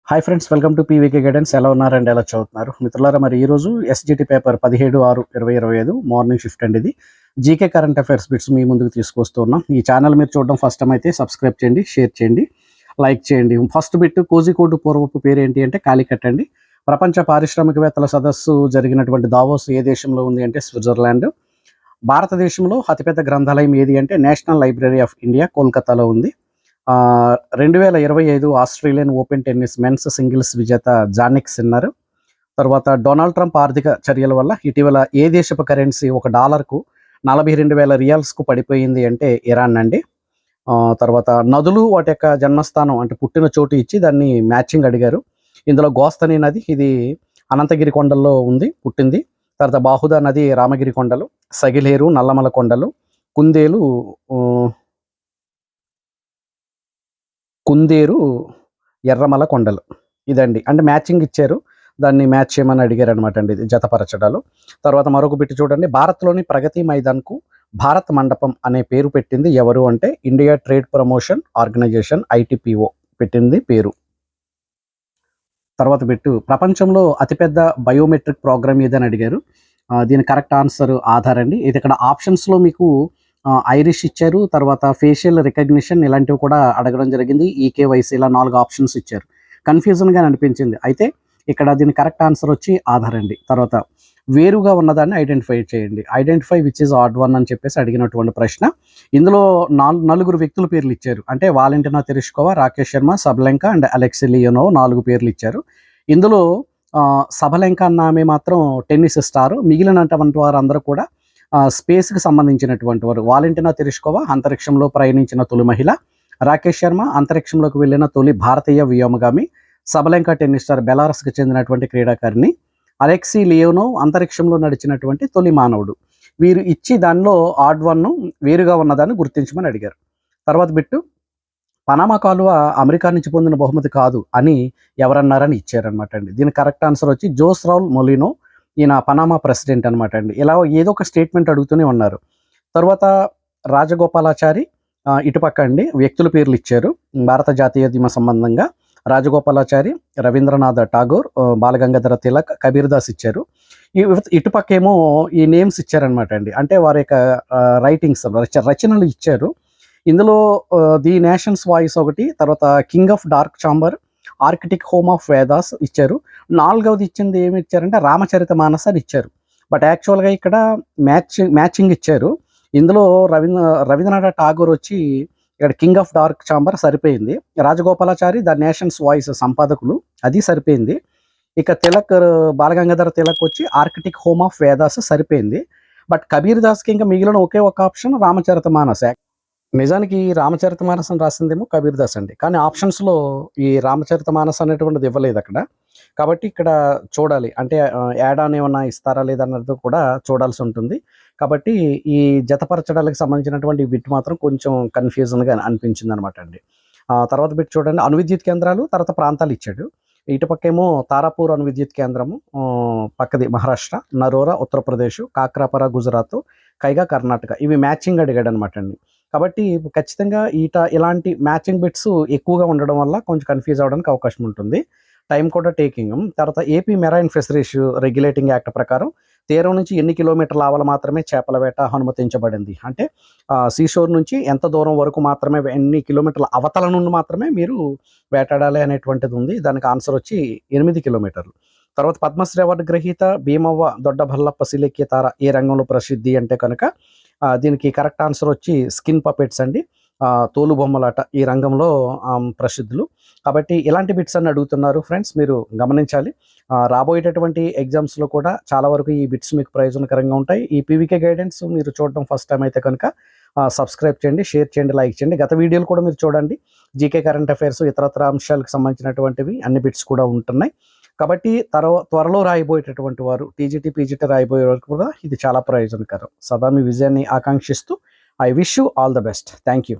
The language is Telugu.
Hi friends, welcome to PVK guidance. ఎలా ఉన్నారండి? ఎలా చదువుతున్నారు మిత్రులారా? మరి ఈరోజు ఎస్జిటి పేపర్ 17/6/2025 మార్నింగ్ షిఫ్ట్ అండి. ఇది జీకే కరెంట్ అఫైర్స్ బిట్స్ మీ ముందుకు తీసుకొస్తూ ఉన్నాం. ఈ ఛానల్ మీరు చూడడం ఫస్ట్ టైం అయితే సబ్స్క్రైబ్ చేయండి, షేర్ చేయండి, లైక్ చేయండి. ఫస్ట్ బిట్, కోజికోడ్ పూర్వపు పేరు ఏంటి అంటే కాలికట్ అండి. ప్రపంచ పారిశ్రామికవేత్తల సదస్సు జరిగినటువంటి దావోస్ ఏ దేశంలో ఉంది అంటే స్విట్జర్లాండ్. భారతదేశంలో అతిపెద్ద గ్రంథాలయం ఏది అంటే నేషనల్ లైబ్రరీ ఆఫ్ ఇండియా, కోల్కతాలో ఉంది. 2025 Australian open tennis men's singles విజేత జానిక్ సిన్నర్. తర్వాత డొనాల్డ్ ట్రంప్ ఆర్థిక చర్యల వల్ల ఇటీవల ఏ దేశపు కరెన్సీ $1కు 42,000 రియాల్స్కు పడిపోయింది అంటే ఇరాన్ అండి. తర్వాత నదులు వాటి యొక్క జన్మస్థానం అంటే పుట్టిన చోటు ఇచ్చి దాన్ని మ్యాచింగ్ అడిగారు. ఇందులో గోస్తని నది, ఇది అనంతగిరి కొండల్లో ఉంది, పుట్టింది. తర్వాత బాహుదా నది రామగిరి కొండలు, సగిలేరు నల్లమల కొండలు, కుందేరు ఎర్రమల కొండలు. ఇదండి, అంటే మ్యాచింగ్ ఇచ్చారు, దాన్ని మ్యాచ్ చేయమని అడిగారు అనమాట అండి, ఇది జతపరచడాలు. తర్వాత మరొక బిట్ చూడండి, భారత్లోని ప్రగతి మైదాన్కు భారత్ మండపం అనే పేరు పెట్టింది ఎవరు అంటే India trade promotion organisation, ITPO పెట్టింది పేరు. తర్వాత బిట్టు, ప్రపంచంలో అతిపెద్ద బయోమెట్రిక్ ప్రోగ్రామ్ ఏదని అడిగారు. దీని కరెక్ట్ ఆన్సర్ ఆధార్ అండి. ఇది ఇక్కడ ఆప్షన్స్లో మీకు ఐరిష్ ఇచ్చారు, తర్వాత ఫేషియల్ రికగ్నిషన్ ఇలాంటివి కూడా అడగడం జరిగింది, ఈకేవైసీ ఇలా 4 ఆప్షన్స్ ఇచ్చారు. కన్ఫ్యూజన్గా అనిపించింది. అయితే ఇక్కడ దీని కరెక్ట్ ఆన్సర్ వచ్చి ఆధార్ అండి. తర్వాత వేరుగా ఉన్నదాన్ని ఐడెంటిఫై చేయండి. Identify which is odd one అని చెప్పేసి అడిగినటువంటి ప్రశ్న. ఇందులో 4 వ్యక్తుల పేర్లు ఇచ్చారు, అంటే Valentina Tereshkova, Rakesh Sharma, Sabalenka and Alexei Leonov 4 పేర్లు ఇచ్చారు. ఇందులో సబలెంకా అన్న ఆమె మాత్రం టెన్నిస్ స్టార్, మిగిలినటువంటి వారందరూ కూడా స్పేస్కి సంబంధించినటువంటి వారు. వాలెంటినా తెరుష్కోవా అంతరిక్షంలో ప్రయాణించిన తొలి మహిళ, రాకేష్ శర్మ అంతరిక్షంలోకి వెళ్ళిన తొలి భారతీయ వ్యోమగామి, సబలెంకా టెన్నిస్ స్టార్ బెలారస్కి చెందినటువంటి క్రీడాకారిణి, అలెక్సీ లియోనోవ్ అంతరిక్షంలో నడిచినటువంటి తొలి మానవుడు. వీరు ఇచ్చి దానిలో ఆడ్ వన్ వేరుగా ఉన్నదాన్ని గుర్తించమని అడిగారు. తర్వాత బిట్టు, పనామా కాలువ అమెరికా నుంచి పొందిన బహుమతి కాదు అని ఎవరన్నారని ఇచ్చారనమాట అండి. దీని కరెక్ట్ ఆన్సర్ వచ్చి జోస్ రౌల్ మొలినో, ఈయన పనామా ప్రెసిడెంట్ అనమాట అండి. ఇలా ఏదో ఒక స్టేట్మెంట్ అడుగుతూనే ఉన్నారు. తర్వాత రాజగోపాలాచారి, ఇటుపక్క అండి వ్యక్తుల పేర్లు ఇచ్చారు భారత జాతీయోద్యమ సంబంధంగా. రాజగోపాలాచారి, రవీంద్రనాథ్ ఠాగూర్, బాలగంగాధర తిలక్, కబీర్ దాస్ ఇచ్చారు. ఇటుపక్క ఏమో ఈ నేమ్స్ ఇచ్చారనమాట అండి, అంటే వారి యొక్క రైటింగ్స్ రచనలు ఇచ్చారు. ఇందులో ది నేషన్స్ వాయిస్ ఒకటి, తర్వాత king of dark chamber, Arctic home of Vedas ఇచ్చారు. 4వది ఇచ్చింది ఏమి ఇచ్చారంటే రామచరిత మానస్ అని ఇచ్చారు. బట్ యాక్చువల్గా ఇక్కడ మ్యాచింగ్ ఇచ్చారు. ఇందులో రవీంద్రనాథ్ ఠాగూర్ వచ్చి ఇక్కడ కింగ్ ఆఫ్ డార్క్ చాంబర్ సరిపోయింది. రాజగోపాలాచారి ద నేషన్స్ వాయిస్ సంపాదకులు, అది సరిపోయింది. ఇక తిలక్, బాలగంగాధర తిలక్ వచ్చి ఆర్కిటిక్ హోమ్ ఆఫ్ వేదాస్ సరిపోయింది. బట్ కబీర్ దాస్కి ఇంకా మిగిలిన ఒకే ఒక ఆప్షన్ రామచరిత మానస్. నిజానికి రామచరిత మానస్ అని రాసిందేమో కబీర్ దాస్ అండి, కానీ ఆప్షన్స్లో ఈ రామచరిత మానస్ అనేటువంటిది ఇవ్వలేదు అక్కడ. కాబట్టి ఇక్కడ చూడాలి, అంటే యాడ్ ఆన్ ఏమన్నా ఇస్తారా లేదన్నది కూడా చూడాల్సి ఉంటుంది. కాబట్టి ఈ జతపరచడానికి సంబంధించినటువంటి బిట్ మాత్రం కొంచెం కన్ఫ్యూజన్గా అనిపించింది అనమాట అండి. తర్వాత బిట్ చూడండి, అణువిద్యుత్ కేంద్రాలు తర్వాత ప్రాంతాలు ఇచ్చాడు. ఇటుపక్కేమో తారాపూర్ అణువిద్యుత్ కేంద్రము, పక్కది మహారాష్ట్ర, నరోరా ఉత్తరప్రదేశ్, కాక్రాపర గుజరాత్, కైగా కర్ణాటక. ఇవి మ్యాచింగ్ అడిగాడు అనమాట అండి. కాబట్టి ఖచ్చితంగా ఇలాంటి మ్యాచింగ్ బిట్స్ ఎక్కువగా ఉండడం వల్ల కొంచెం కన్ఫ్యూజ్ అవ్వడానికి అవకాశం ఉంటుంది, టైం కూడా టేకింగ్. తర్వాత AP marine fisheries regulating act ప్రకారం తీరం నుంచి ఎన్ని కిలోమీటర్ల ఆవల మాత్రమే చేపల వేట అనుమతించబడింది అంటే సీషోర్ నుంచి ఎంత దూరం వరకు మాత్రమే, ఎన్ని కిలోమీటర్ల అవతల నుండి మాత్రమే మీరు వేటాడాలి అనేటువంటిది ఉంది. దానికి ఆన్సర్ వచ్చి 8 కిలోమీటర్లు. తర్వాత పద్మశ్రీ అవార్డు గ్రహీత భీమవ్వ దొడ్డభల్లప్ప సిలెక్యతార ఏ రంగంలో ప్రసిద్ధి అంటే కనుక దీనికి కరెక్ట్ ఆన్సర్ వచ్చి స్కిన్ పపెట్స్ అండి, తోలు బొమ్మలాట ఈ రంగంలో ప్రసిద్ధులు. కాబట్టి ఇలాంటి బిట్స్ అన్ని అడుగుతున్నారు ఫ్రెండ్స్, మీరు గమనించాలి. రాబోయేటటువంటి ఎగ్జామ్స్లో కూడా చాలా వరకు ఈ బిట్స్ మీకు ప్రయోజనకరంగా ఉంటాయి. ఈ పీవీకే గైడెన్స్ మీరు చూడడం ఫస్ట్ టైం అయితే కనుక సబ్స్క్రైబ్ చేయండి, షేర్ చేయండి, లైక్ చేయండి. గత వీడియోలు కూడా మీరు చూడండి, జీకే కరెంట్ అఫైర్స్ ఇతరత్ర అంశాలకు సంబంధించినటువంటివి అన్ని బిట్స్ కూడా ఉంటున్నాయి. కాబట్టి త్వరలో రాయిపోయేటటువంటి వారు టీజీటీ పీజీటీ రాయిపోయే వరకు కూడా ఇది చాలా ప్రయోజనకరం. సదా మీ విజయాన్ని ఆకాంక్షిస్తూ I wish you all the best. Thank you.